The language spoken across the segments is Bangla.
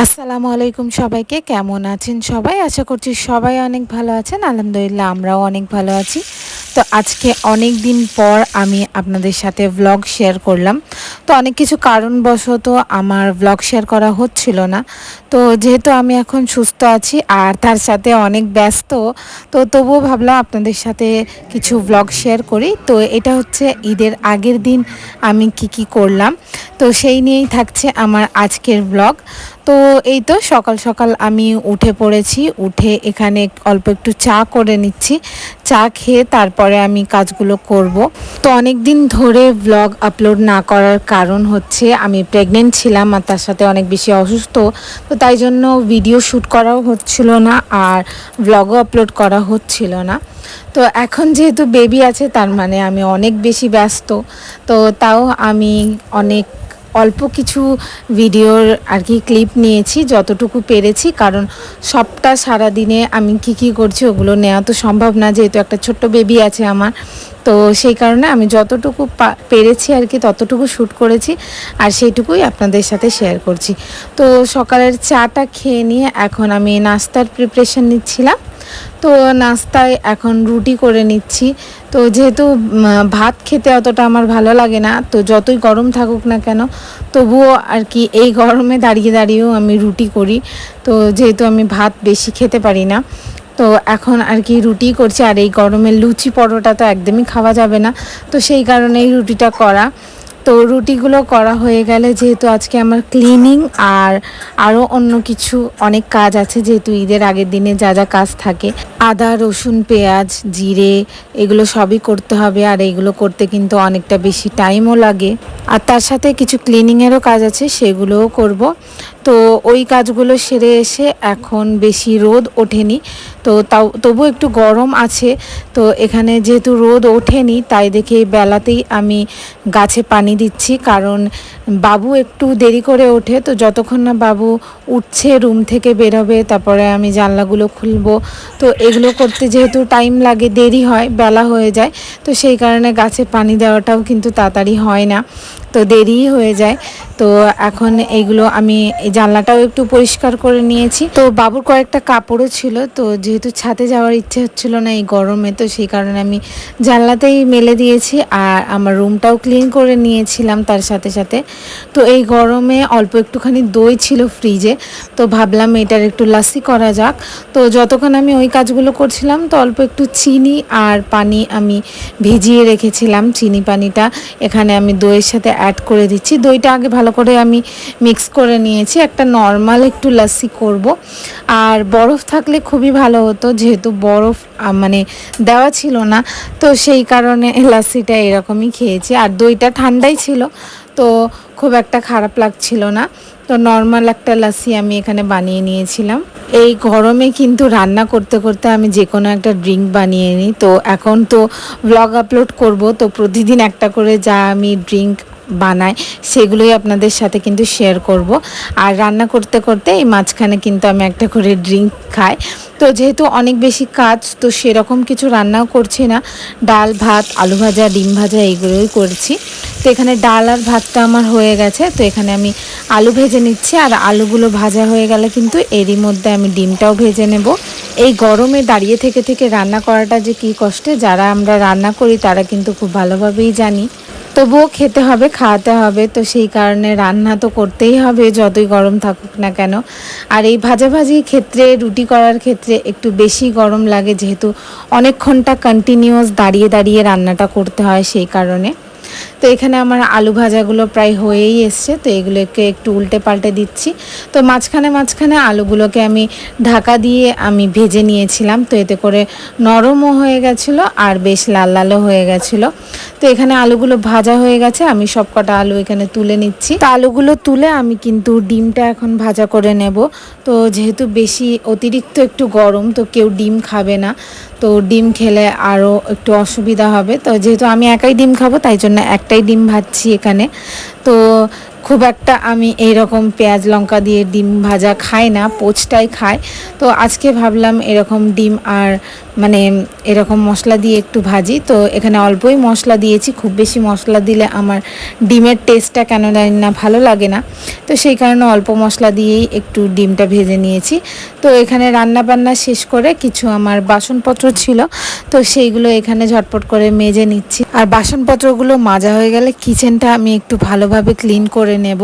আসসালামু আলাইকুম সবাইকে। কেমন আছেন সবাই? আশা করছি সবাই অনেক ভালো আছেন। আলহামদুলিল্লাহ আমরাও অনেক ভালো আছি। তো আজকে অনেক দিন পর আমি আপনাদের সাথে ভ্লগ শেয়ার করলাম। তো অনেক কিছু কারণবশত আমার ভ্লগ শেয়ার করা হচ্ছিল না। তো যেহেতু আমি এখন সুস্থ আছি আর তার সাথে অনেক ব্যস্ত, তো তবুও ভাবলাম আপনাদের সাথে কিছু ভ্লগ শেয়ার করি। তো এটা হচ্ছে ঈদের আগের দিন আমি কি করলাম, তো সেই নিয়েই থাকছে আমার আজকের ভ্লগ। তো এই তো সকাল সকাল আমি উঠে পড়েছি, উঠে এখানে অল্প একটু চা করে নিচ্ছি। চা খেয়ে তারপরে আমি কাজগুলো করব। তো অনেক দিন ধরে ব্লগ আপলোড না করার কারণ হচ্ছে আমি প্রেগনেন্ট ছিলাম আর তার সাথে অনেক বেশি অসুস্থ। তো তাই জন্য ভিডিও শ্যুট করাও হচ্ছিল না আর ব্লগও আপলোড করা হচ্ছিল না। তো এখন যেহেতু বেবি আছে তার মানে আমি অনেক বেশি ব্যস্ত। তো তাও আমি অনেক অল্প কিছু ভিডিওর আর কি ক্লিপ নিয়েছি যতটুকু পেরেছি, কারণ সবটা সারাদিনে আমি কি করছি ওগুলো নেওয়া তো সম্ভব না, যেহেতু একটা ছোট্ট বেবি আছে আমার। তো সেই কারণে আমি যতটুকু পেরেছি আর কি ততটুকু শ্যুট করেছি আর সেইটুকুই আপনাদের সাথে শেয়ার করছি। তো সকালের চাটা খেয়ে নিয়ে এখন আমি নাস্তার প্রিপারেশন নিচ্ছিলাম। তো নাস্তায় এখন রুটি করে নিচ্ছি। তো যেহেতু ভাত খেতে অতটা আমার ভালো লাগে না, তো যতই গরম থাকুক না কেন তবুও আর কি এই গরমে দাঁড়িয়ে দাঁড়িয়েও আমি রুটি করি। তো যেহেতু আমি ভাত বেশি খেতে পারি না, তো এখন আর কি রুটি করছি। আর এই গরমে লুচি পরোটা তো একদমই খাওয়া যাবে না, তো সেই কারণেই রুটিটা করা। তো রুটিগুলো করা হয়ে গেলে, যেহেতু আজকে আমার ক্লিনিং আর আরও অন্য কিছু অনেক কাজ আছে, যেহেতু ঈদের আগের দিনে যা যা কাজ থাকে, আদা রসুন পেঁয়াজ জিরে এগুলো সবই করতে হবে। আর এইগুলো করতে কিন্তু অনেকটা বেশি টাইমও লাগে। আর তার সাথে কিছু ক্লিনিংয়েরও কাজ আছে, সেগুলোও করব। তো ওই কাজগুলো সেরে এসে এখন বেশি রোদ ওঠেনি, তো তবু একটু গরম আছে। তো এখানে যেহেতু রোদ ওঠেনি তাই দেখে বেলাতেই আমি গাছে পানি দিচ্ছি, কারণ বাবু একটু দেরি করে ওঠে। তো যতক্ষণ না বাবু উঠছে রুম থেকে বেরোবে তারপরে আমি জানলাগুলো খুলবো, তো এগুলো করতে যেহেতু টাইম লাগে, দেরি হয়, বেলা হয়ে যায়। তো সেই কারণে গাছে পানি দেওয়াটাও কিন্তু তাড়াতাড়ি হয় না, তো দেরিই হয়ে যায়। তো এখন এইগুলো আমি এই জানলাটাও একটু পরিষ্কার করে নিয়েছি। তো বাবুর কয়েকটা কাপড়ও ছিল, তো যেহেতু ছাদে যাওয়ার ইচ্ছে হচ্ছিল না এই গরমে, তো সেই কারণে আমি জানলাতেই মেলে দিয়েছি। আর আমার রুমটাও ক্লিন করে নিয়েছিলাম তার সাথে সাথে। তো এই গরমে অল্প একটুখানি দই ছিল ফ্রিজে, তো ভাবলাম এটার একটু লাসি করা যাক। তো যতক্ষণ আমি ওই কাজগুলো করছিলাম, তো অল্প একটু চিনি আর পানি আমি ভিজিয়ে রেখেছিলাম। চিনি পানিটা এখানে আমি দইয়ের সাথে অ্যাড করে দিচ্ছি। দইটা আগে ভালো করে আমি মিক্স করে নিয়েছি, একটা নর্মাল একটু লাসি করব। আর বরফ থাকলে খুবই ভালো হতো, যেহেতু বরফ মানে দেওয়া ছিল না, তো সেই কারণে লাসিটা এরকমই খেয়েছি। আর দইটা ঠান্ডাই ছিল, তো খুব একটা খারাপ লাগছিল না। তো নর্মাল একটা লাসি আমি এখানে বানিয়ে নিয়েছিলাম। এই গরমে কিন্তু রান্না করতে করতে আমি যে কোনো একটা ড্রিঙ্ক বানিয়ে নিই। তো এখন তো ব্লগ আপলোড করব, তো প্রতিদিন একটা করে যা আমি ড্রিঙ্ক বানাই সেগুলোই আপনাদের সাথে কিন্তু শেয়ার করব। আর রান্না করতে করতে এই মাঝখানে কিন্তু আমি একটা করে ড্রিঙ্ক খাই। তো যেহেতু অনেক বেশি কাজ, তো সেরকম কিছু রান্নাও করছি না, ডাল ভাত আলু ভাজা ডিম ভাজা এইগুলোই করছি। তো এখানে ডাল আর ভাতটা আমার হয়ে গেছে, তো এখানে আমি আলু ভেজে নিচ্ছি। আর আলুগুলো ভাজা হয়ে গেলে কিন্তু এরই মধ্যে আমি ডিমটাও ভেজে নেব। এই গরমে দাঁড়িয়ে থেকে থেকে রান্না করাটা যে কী কষ্টে, যারা আমরা রান্না করি তারা কিন্তু খুব ভালোভাবেই জানি। তবুও খেতে হবে, খাওয়াতে হবে, তো সেই কারণে রান্না তো করতেই হবে যতই গরম থাকুক না কেন। আর এই ভাজাভাজির ক্ষেত্রে রুটি করার ক্ষেত্রে একটু বেশি গরম লাগে, যেহেতু অনেকক্ষণটা কন্টিনিউয়াস দাঁড়িয়ে দাঁড়িয়ে রান্নাটা করতে হয় সেই কারণে। তো এখানে আমার আলু ভাজাগুলো প্রায় হয়েই এসছে, তো এগুলোকে একটু উল্টে পাল্টে দিচ্ছি। তো মাঝখানে মাঝখানে আলুগুলোকে আমি ঢাকা দিয়ে আমি ভেজে নিয়েছিলাম, তো এতে করে নরমও হয়ে গেছিলো আর বেশ লাল লালও হয়ে গেছিলো। তো এখানে আলুগুলো ভাজা হয়ে গেছে, আমি সব কটা আলু এখানে তুলে নিচ্ছি। তো আলুগুলো তুলে আমি কিন্তু ডিমটা এখন ভাজা করে নেব। তো যেহেতু বেশি অতিরিক্ত একটু গরম, তো কেউ ডিম খাবে না, তো ডিম খেলে আরও একটু অসুবিধা হবে। তো যেহেতু আমি একাই ডিম খাবো তাই জন্য একটাই ডিম ভাজছি এখানে। তো খুব একটা আমি এইরকম পেঁয়াজ লঙ্কা দিয়ে ডিম ভাজা খাই না, পোচটাই খাই। তো আজকে ভাবলাম এরকম ডিম আর মানে এরকম মশলা দিয়ে একটু ভাজি। তো এখানে অল্পই মশলা দিয়েছি, খুব বেশি মশলা দিলে আমার ডিমের টেস্টটা কেন জানি না ভালো লাগে না, তো সেই কারণে অল্প মশলা দিয়েই একটু ডিমটা ভেজে নিয়েছি। তো এখানে রান্না বান্না শেষ করে কিছু আমার বাসনপত্র ছিল, তো সেইগুলো এখানে ঝটপট করে মেজে নিচ্ছি। আর বাসনপত্রগুলো মাজা হয়ে গেলে কিচেনটা আমি একটু ভালোভাবে ক্লিন করে নেব।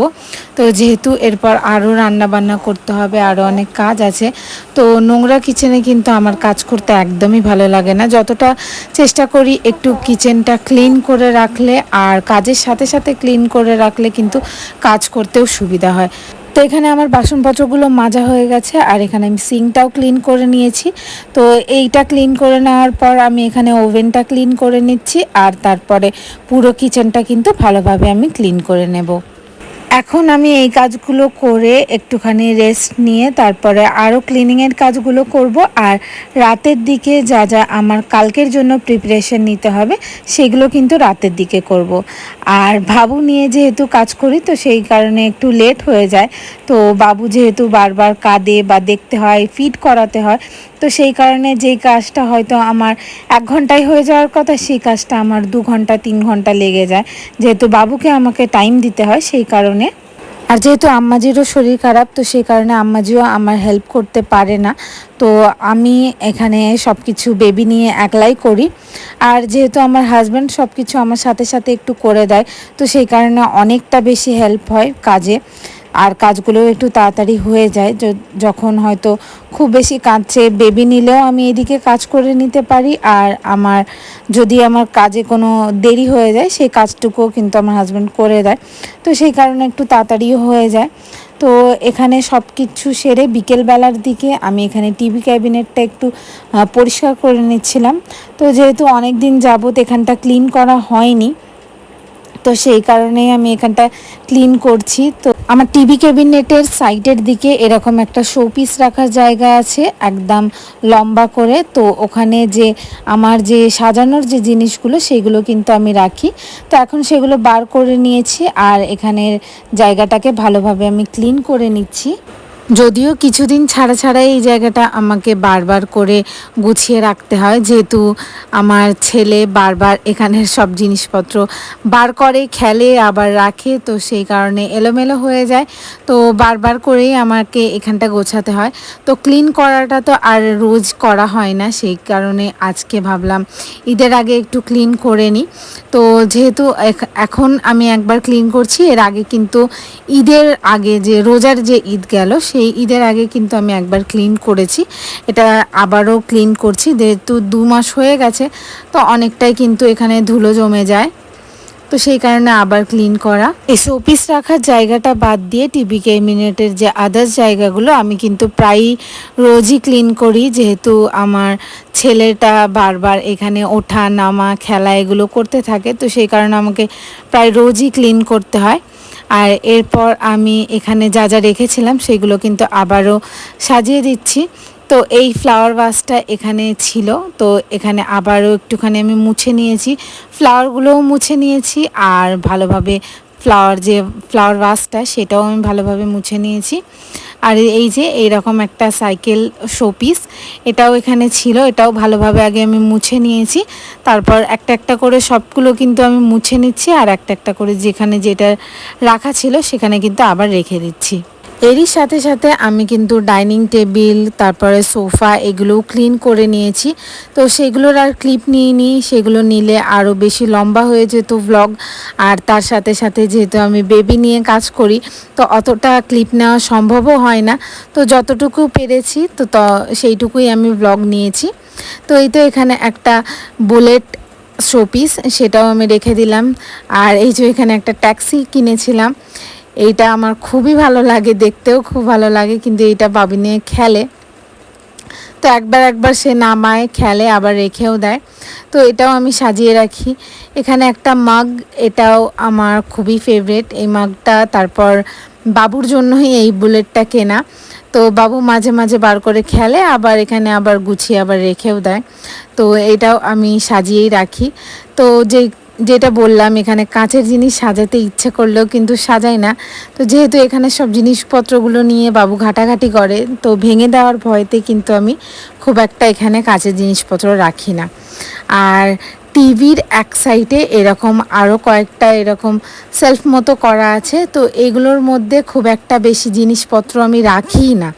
তো যেহেতু এরপর আরও রান্না বান্না করতে হবে, আরও অনেক কাজ আছে, তো নোংরা কিচেনে কিন্তু আমার কাজ করতে একদমই ভালো লাগে না। যতটা চেষ্টা করি একটু কিচেনটা ক্লিন করে রাখলে, আর কাজের সাথে সাথে ক্লিন করে রাখলে কিন্তু কাজ করতেও সুবিধা হয়। তো এখানে আমার বাসনপত্রগুলো মাজা হয়ে গেছে, আর এখানে আমি সিঙ্কটাও ক্লিন করে নিয়েছি। তো এইটা ক্লিন করে নেওয়ার পর আমি এখানে ওভেনটা ক্লিন করে নিচ্ছি, আর তারপরে পুরো কিচেনটা কিন্তু ভালোভাবে আমি ক্লিন করে নেব। এখন আমি এই কাজগুলো করে একটুখানি রেস্ট নিয়ে তারপরে আরও ক্লিনিংয়ের কাজগুলো করব। আর রাতের দিকে যা যা আমার কালকের জন্য প্রিপারেশন নিতে হবে সেগুলো কিন্তু রাতের দিকে করব। আর বাবু নিয়ে যেহেতু কাজ করি, তো সেই কারণে একটু লেট হয়ে যায়। তো বাবু যেহেতু বারবার কাঁদে বা দেখতে হয়, ফিড করাতে হয়, তো সেই কারণে যেই কাজটা হয়তো আমার 1 ঘন্টায় হয়ে যাওয়ার কথা, সেই কাজটা আমার 2 ঘন্টা 3 ঘন্টা লেগে যায়, যেহেতু বাবুকে আমাকে টাইম দিতে হয় সেই কারণে। আর যেহেতু আম্মাজিরও শরীর খারাপ, তো সেই কারণে আম্মাজিও আমার হেল্প করতে পারে না। তো আমি এখানে সব কিছু বেবি নিয়ে একলাই করি। আর যেহেতু আমার হাজব্যান্ড সব কিছু আমার সাথে সাথে একটু করে দেয়, তো সেই কারণে অনেকটা বেশি হেল্প হয় কাজে। আর কাজগুলোও একটু তাড়াতাড়ি হয়ে যায়। যখন হয়তো খুব বেশি কাঁদছে, বেবি নিলেও আমি এদিকে কাজ করে নিতে পারি। আর যদি আমার কাজে কোনো দেরি হয়ে যায়, সেই কাজটুকুও কিন্তু আমার হাজব্যান্ড করে দেয়, তো সেই কারণে একটু তাড়াতাড়িও হয়ে যায়। তো এখানে সব কিছু সেরে বিকেলবেলার দিকে আমি এখানে টিভি ক্যাবিনেটটা একটু পরিষ্কার করে নিচ্ছিলাম। তো যেহেতু অনেক দিন যাবত এখানটা ক্লিন করা হয়নি, তো সেই কারণেই আমি এখানটা ক্লিন করছি। তো আমার টিভি ক্যাবিনেটের সাইডের দিকে এরকম একটা শোপিস রাখার জায়গা আছে একদম লম্বা করে। তো ওখানে যে আমার যে সাজানোর যে জিনিসগুলো সেইগুলো কিন্তু আমি রাখি। তো এখন সেগুলো বার করে নিয়েছি, আর এখানের জায়গাটাকে ভালোভাবে আমি ক্লিন করে নিচ্ছি। যদিও কিছুদিন ছাড়া ছাড়াই এই জায়গাটা আমাকে বারবার করে গুছিয়ে রাখতে হয়, যেহেতু আমার ছেলে বারবার এখানের সব জিনিসপত্র বার করে, খেলে আবার রাখে, তো সেই কারণে এলোমেলো হয়ে যায়। তো বারবার করেই আমাকে এখানটা গোছাতে হয়। তো ক্লিন করাটা তো আর রোজ করা হয় না, সেই কারণে আজকে ভাবলাম ঈদের আগে একটু ক্লিন করে নিই। তো যেহেতু এখন আমি একবার ক্লিন করছি, এর আগে কিন্তু ঈদের আগে যে রোজার যে ঈদ গেল, সেই ঈদের আগে কিন্তু আমি একবার ক্লিন করেছি। এটা আবারও ক্লিন করছি, যেহেতু 2 মাস হয়ে গেছে, তো অনেকটাই কিন্তু এখানে ধুলো জমে যায়, তো সেই কারণে আবার ক্লিন করা। এই শোপিস রাখার জায়গাটা বাদ দিয়ে টিভি ক্যাবিনেটের যে আদার্স জায়গাগুলো আমি কিন্তু প্রায়ই রোজই ক্লিন করি, যেহেতু আমার ছেলেটা বারবার এখানে ওঠা নামা খেলা এগুলো করতে থাকে, তো সেই কারণে আমাকে প্রায় রোজই ক্লিন করতে হয়। আর এরপর আমি এখানে যা যা রেখেছিলাম সেগুলো কিন্তু আবারও সাজিয়ে দিচ্ছি। তো এই ফ্লাওয়ার ভাসটা এখানে ছিল, তো এখানে আবারও একটুখানি আমি মুছে নিয়েছি, ফ্লাওয়ারগুলোও মুছে নিয়েছি, আর ভালোভাবে ফ্লাওয়ার ভাসটা সেটাও আমি ভালোভাবে মুছে নিয়েছি। আর এই যে এইরকম একটা সাইকেল শোপিস, এটাও এখানে ছিল, এটাও ভালোভাবে আগে আমি মুছে নিয়েছি। তারপর একটা একটা করে সবগুলো কিন্তু আমি মুছে নিচ্ছি, আর একটা একটা করে যেখানে যেটা রাখা ছিল সেখানে কিন্তু আবার রেখে দিচ্ছি। এরই সাথে সাথে আমি কিন্তু ডাইনিং টেবিল, তারপরে সোফা এগুলোও ক্লিন করে নিয়েছি। তো সেগুলোর আর ক্লিপ নিইনি, সেগুলো নিলে আরও বেশি লম্বা হয়ে যেত ব্লগ। আর তার সাথে সাথে যেহেতু আমি বেবি নিয়ে কাজ করি, তো অতটা ক্লিপ নেওয়া সম্ভবও হয় না। তো যতটুকু পেরেছি তো সেইটুকুই আমি ব্লগ নিয়েছি। তো এই তো এখানে একটা বুলেট শোপিস, সেটাও আমি রেখে দিলাম। আর এই যে এখানে একটা ট্যাক্সি কিনেছিলাম, এইটা আমার খুবই ভালো লাগে, দেখতেও খুব ভালো লাগে, কিন্তু এইটা বাবি নিয়ে খেলে, তো একবার সে নামায় খেলে আবার রেখেও দেয়। তো এটাও আমি সাজিয়ে রাখি। এখানে একটা মাগ, এটাও আমার খুবই ফেভারিট এই মাগটা। তারপর বাবুর জন্যই এই বুলেটটা কেনা, তো বাবু মাঝে মাঝে বার করে খেলে, আবার এখানে আবার গুছিয়ে আবার রেখেও দেয়, তো এটাও আমি সাজিয়েই রাখি। তো যে যেটা বললাম, এখানে কাঁচের জিনিস সাজাতে ইচ্ছে করলেও কিন্তু সাজাই না। তো যেহেতু এখানে সব জিনিসপত্রগুলো নিয়ে বাবু ঘাটাঘাটি করে, তো ভেঙে দেওয়ার ভয়তে কিন্তু আমি খুব একটা এখানে কাঁচের জিনিসপত্র রাখি না। আর টিভির এক সাইডে এরকম আরও কয়েকটা এরকম সেলফ মতো করা আছে, তো এগুলোর মধ্যে খুব একটা বেশি জিনিসপত্র আমি রাখিই না।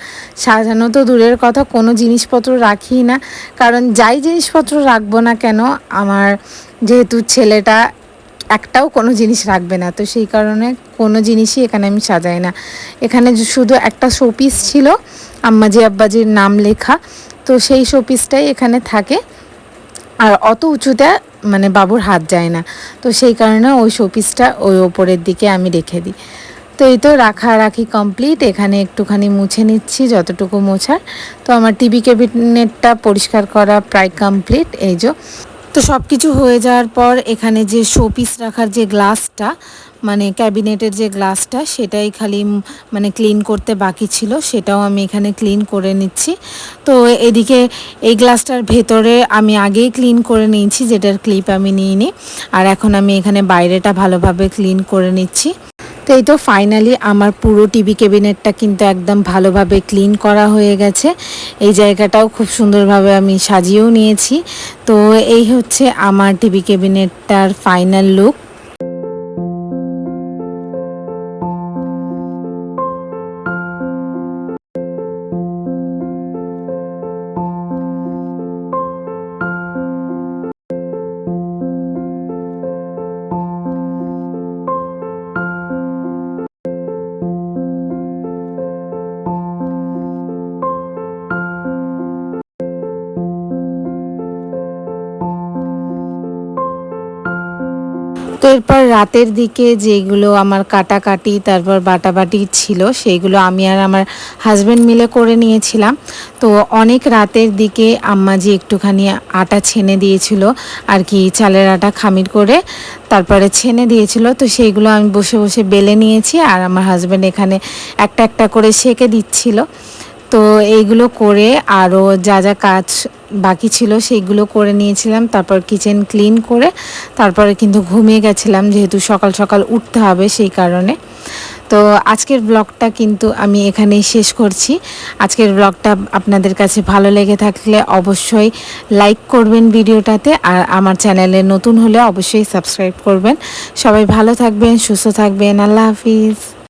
সাজানো তো দূরের কথা, কোনো জিনিসপত্র রাখিই না। কারণ যাই জিনিসপত্র রাখবো না কেন, আমার যেহেতু ছেলেটা একটাও কোনো জিনিস রাখবে না, তো সেই কারণে কোনো জিনিসই এখানে আমি সাজাই না। এখানে শুধু একটা শোপিস ছিল আম্মাজি আব্বাজির নাম লেখা, তো সেই শোপিসটাই এখানে থাকে। আর অত উঁচুতে মানে বাবুর হাত যায় না, তো সেই কারণে ওই শোপিসটা ওই ওপরের দিকে আমি রেখে দিই। তো এই তো রাখারাখি কমপ্লিট। এখানে একটুখানি মুছে নিচ্ছি যতটুকু মোছার। তো আমার টিভি ক্যাবিনেটটা পরিষ্কার করা প্রায় কমপ্লিট। এই যে তো সব কিছু হয়ে যাওয়ার পর এখানে যে শোপিস রাখার যে গ্লাসটা, মানে ক্যাবিনেটের যে গ্লাসটা, সেটাই খালি মানে ক্লিন করতে বাকি ছিল, সেটাও আমি এখানে ক্লিন করে নিচ্ছি। তো এদিকে এই গ্লাসটার ভেতরে আমি আগেই ক্লিন করে নিয়েছি, যেটার ক্লিপ আমি নিইনি। আর এখন আমি এখানে বাইরেটা ভালোভাবে ক্লিন করে নিচ্ছি। তো এই তো ফাইনালি আমার পুরো টিভি ক্যাবিনেটটা কিন্তু একদম ভালোভাবে ক্লিন করা হয়ে গেছে। এই জায়গাটাও খুব সুন্দরভাবে আমি সাজিয়েও নিয়েছি। তো এই হচ্ছে আমার টিভি ক্যাবিনেটটার ফাইনাল লুক। তো এরপর রাতের দিকে যেগুলো আমার কাটাকাটি তারপর বাটাবাটি ছিল, সেইগুলো আমি আর আমার হাজব্যান্ড মিলে করে নিয়েছিলাম। তো অনেক রাতের দিকে আম্মাজি একটুখানি আটা ছেনে দিয়েছিল আর কি, চালের আটা খামির করে তারপরে ছেনে দিয়েছিল। তো সেইগুলো আমি বসে বসে বেলে নিয়েছি, আর আমার হাজব্যান্ড এখানে একটা একটা করে সেঁকে দিচ্ছিল। তো এইগুলো করে আরও যা যা কাজ বাকি ছিল সেইগুলো করে নিয়েছিলাম। তারপর কিচেন ক্লিন করে তারপরে কিন্তু ঘুমিয়ে গেছিলাম, যেহেতু সকাল সকাল উঠতে হবে সেই কারণে। তো আজকের ব্লগটা কিন্তু আমি এখানেই শেষ করছি। আজকের ব্লগটা আপনাদের কাছে ভালো লেগে থাকলে অবশ্যই লাইক করবেন ভিডিওটাতে, আর আমার চ্যানেলে নতুন হলে অবশ্যই সাবস্ক্রাইব করবেন। সবাই ভালো থাকবেন, সুস্থ থাকবেন। আল্লাহ হাফিজ।